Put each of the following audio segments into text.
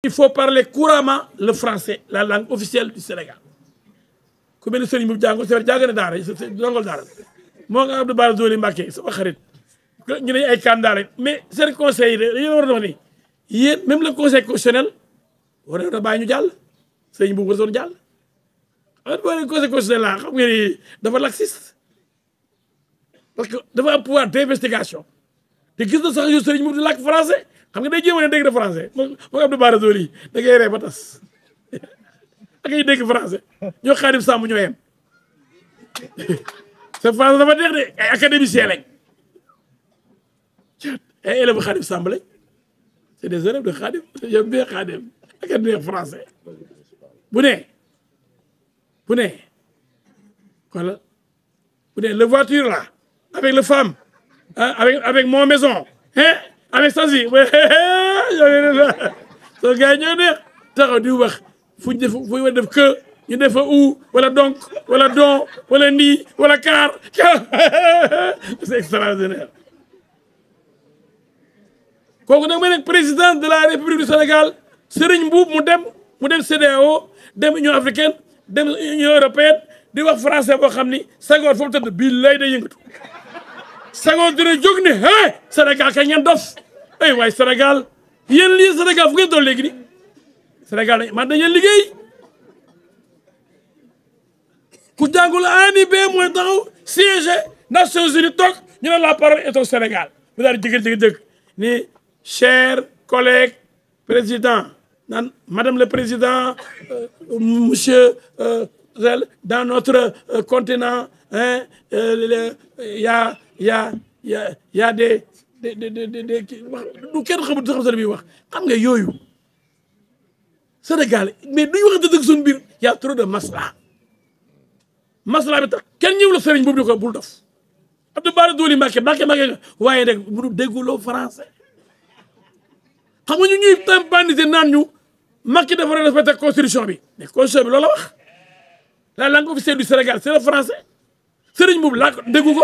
Il faut parler couramment le français, la langue officielle du Sénégal. ku mel ni sëriñ bu jàngul c'est vrai jàng na daara dongol daara moo nga Abdou Bara Dolly Mbacké sama xarit ñu ne ay candidat mais seen conseil yi dañu war a wax ni yéen même le conseil constitutionnel war na bàyyi ñu jàll sëriñ bu war doon jàll. xam nga conseil constitutionnel la xam nga ni dafa laxiste parce que dafa am pouvoir d'investigation te gis na sax yu sëriñ bu di làkk français xam nga day jéem a ne dégg na français moom Abdou Bara Dolly da ngay ree ba tas ak ay dégg français ñoo Xaadim Samb ñoo yem c'est français dafa neex de ay académicien lañ ay élèves Xaadim Samb lañ c'est des élèves de Xaadim j'aime bien Xaadim ak neex français bu ne voilà bu ne le voiture là avec le femme avec mon maison avec Sasi so gars ñoo neex taxaw di wax fu ñu def fu ñu def que ñu def fa wala donc wala don wala nii wala car c'est extraordinaire. kooku nag ma nekk président de la République du Sénégal Serigne Mboup mu dem CEDEAO dem Union africaine dem Union européenne di wax français boo xam ni Senghor foofu tëdd bii lay day yëngatu Senghor dina jóg ne Sénégal kay ngeen dof ay waay Sénégal yéen lii Sénégal fu ngeen doon léegi ni Sénégal man dañuy liggéey ku jàngul ani be mooy taxaw siège Nations Unies toog ñu ne la parole est au Sénégal bu daal di jëg ni chers collègues président naan madame le président monsieur dans notre continent y a des du kenn xamul xam sa li muy wax xam nga yooyu Sénégal mais duñu wax dëgg suñu biir y a trop de masla bi tax kenn ñëw la sëriñ boobu di ko bul dof Abdou Bara Dolly Mbacké waaye rek bu dégguloo français xam nga ñu ñuy tampandise naan ñu Macky dafa war a respecter constitution bi mais constitution bi loolu la wax la langue officielle du Sénégal c'est le français sëriñ boobu laa ko déggu ko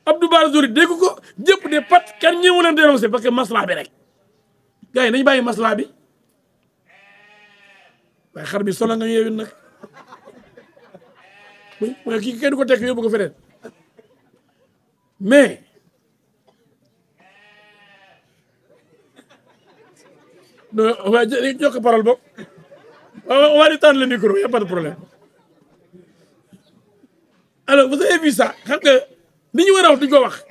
Abdou Bara Dolly déggu ko jëpp de pat kenn ñëwu leen dénoncé parce que masla bi rek gars yi nañu bàyyi masla bi waaye xar bi solo nga ñu yeewin nag mooy kii kenn ko tekk yóbbu ko feneen mais non waa jox ko parole boog on va lui tendre le micro y a pas de problème alors vous avez vu ça xam nga ni ñu war a wax duñ ko wax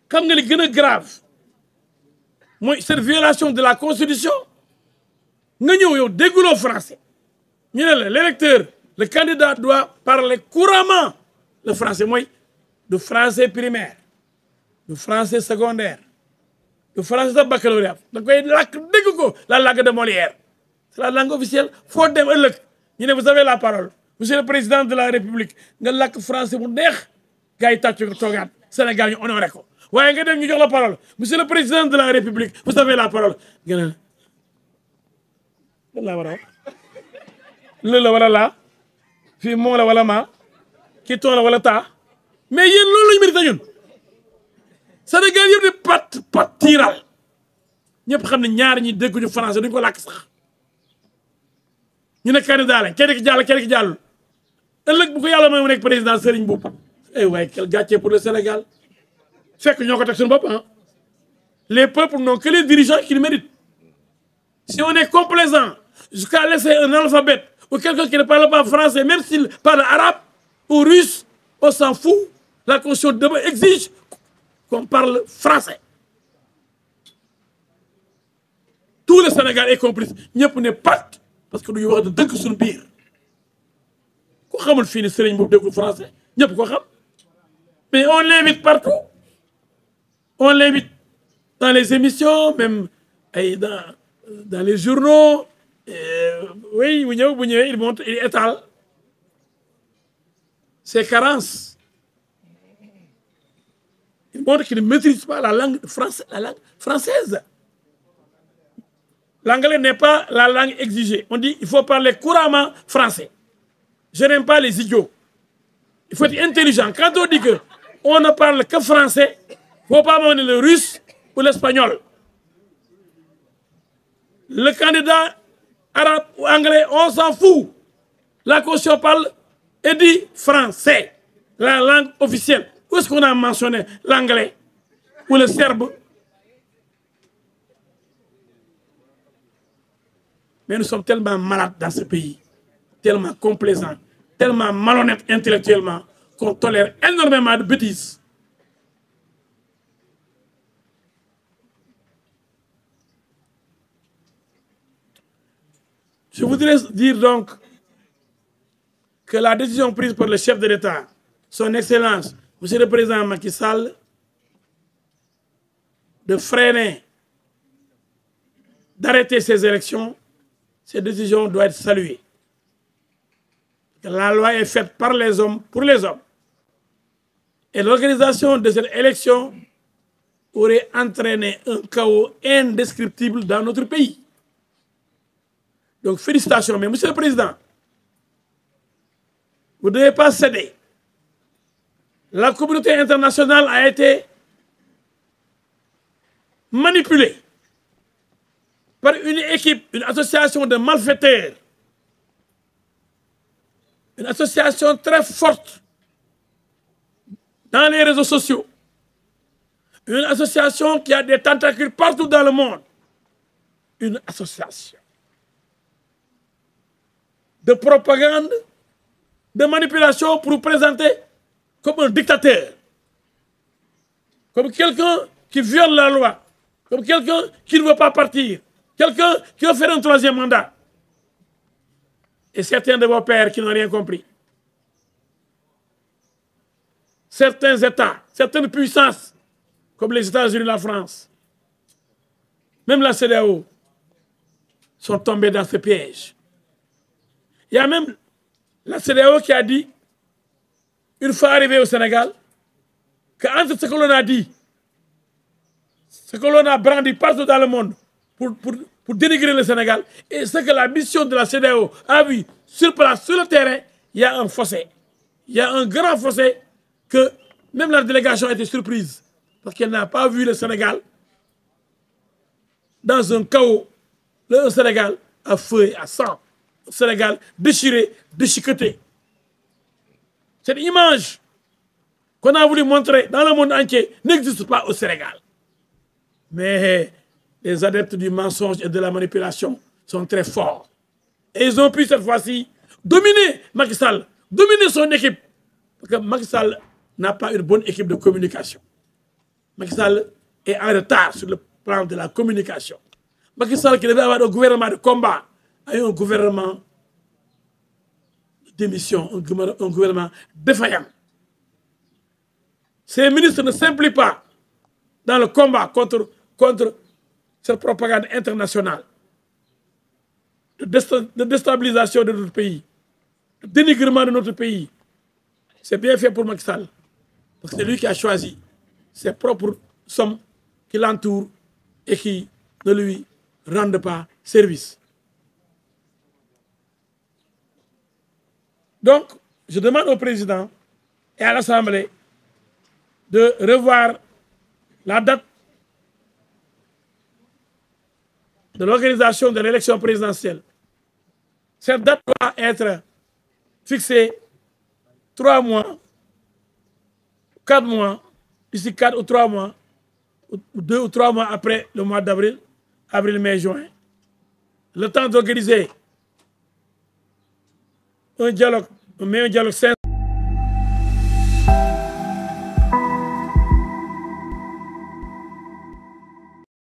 xam nga li gën a grave mooy cette violation de la constitution nga ñëw yow dégguloo français ñu ne la l'électeur le candidat doit parler couramment le français mooy du français primaire du français secondaire du français de baccalauréat da koy làkk dégg ko la langue de Molière c'est la langue officielle foo dem ëllëg ñu ne vous avez la parole monsieur le président de la république nga làkk français bu neex gars yi tàccu ko toogaat Sénégal ñu honoré ko waaye nga dem ñu jox la parole monsieur le président de la république vous avez la parole nga ne lan laa war a wax lë la wala laa fii moo la wala maa kii toon la wala taa mais yéen loolu lañu mérité ñun Sénégal yëpp di pat tiiral ñëpp xam ne ñaar ñi dégguñu français duñ ko làkk sax ñu ne candidat lañ kenn ki jàll kenn ki jàllul ëllëg bu ko yàlla mooy mu nekk président Serigne Mboup eh waaye quel gâchis pour le Sénégal fekk ñoo ko teg suñu bopp les peuples n'ont que les dirigeants qu'ils méritent si on est complaisant jusqu'à laisser un analphabète ou quelqu'un qui ne parle pas français même s'il parle arabe ou russe on s'en fout la constitution exige qu'on parle français tout le Sénégal est complice ñëpp ne pat parce que duñu wax dëgg suñu biir ku xamul fii ni Serigne Mboup déggul français ñëpp ko xam mais on l'invite partout on l'invite dans les émissions même ay dans les journaux oui bu ñëwee il montre il étale ses carences il montre qu'il ne maîtrise pas la langue française. L'anglais n'est pas la langue exigée. On dit il faut parler couramment français. Je n'aime pas les idiots. Il faut être intelligent. Quand on dit que on ne parle que français, il ne faut pas mener le russe ou l'espagnol. Le candidat arabe ou anglais, on s'en fout. La Constitution parle et dit français, la langue officielle. Où est-ce qu'on a mentionné l'anglais ou le serbe? Mais nous sommes tellement malades dans ce pays, tellement complaisants, tellement malhonnêtes intellectuellement, qu'on tolère énormément de bêtises. Je voudrais dire donc que la décision prise par le chef de l'État, son Excellence, Monsieur le Président Macky Sall, de freiner, d'arrêter ces élections, cette décision doit être saluée. La loi est faite par les hommes, pour les hommes. Et l'organisation de cette élection aurait entraîné un chaos indescriptible dans notre pays. Donc félicitations, mais Monsieur le Président, vous ne devez pas céder. La communauté internationale a été manipulée par une équipe, une association de malfaiteurs, une association très forte dans les réseaux sociaux, une association qui a des tentacules partout dans le monde, une association de propagande, de manipulation pour vous présenter comme un dictateur, comme quelqu'un qui viole la loi, comme quelqu'un qui ne veut pas partir, quelqu'un qui veut faire un troisième mandat. Et certains de vos pères qui n'ont rien compris. Certains États, certaines puissances, comme les États-Unis et la France, même la CEDEAO, sont tombés dans ce piège. Il y a même la CEDEAO qui a dit, une fois arrivé au Sénégal, qu'entre ce que l'on a dit, ce que l'on a brandi partout dans le monde pour dénigrer le Sénégal, et ce que la mission de la CEDEAO a vu sur place, sur le terrain, il y a un fossé. Il y a un grand fossé que même la délégation a été surprise, parce qu'elle n'a pas vu le Sénégal dans un chaos, le Sénégal à feu et à sang. Le Sénégal déchiré, déchiqueté. Cette image qu'on a voulu montrer dans le monde entier n'existe pas au Sénégal. Mais les adeptes du mensonge et de la manipulation sont très forts. Et ils ont pu cette fois-ci dominer Macky Sall, dominer son équipe. Parce que Macky Sall n'a pas une bonne équipe de communication. Macky Sall est en retard sur le plan de la communication. Macky Sall, qui devait avoir un gouvernement de combat, a eu un gouvernement de démission, un gouvernement défaillant. Ces ministres ne s'impliquent pas dans le combat contre cette propagande internationale de déstabilisation de notre pays, de dénigrement de notre pays. C'est bien fait pour Macky Sall, parce que c'est lui qui a choisi ses propres sommes qui l'entourent et qui ne lui rendent pas service. Donc, je demande au président et à l'Assemblée de revoir la date de l'organisation de l'élection présidentielle. Cette date doit être fixée 3 mois, 4 mois, d'ici 4 ou 3 mois, ou 2 ou 3 mois après le mois d'avril, avril, mai, juin. Le temps d'organiser un dialogue sincère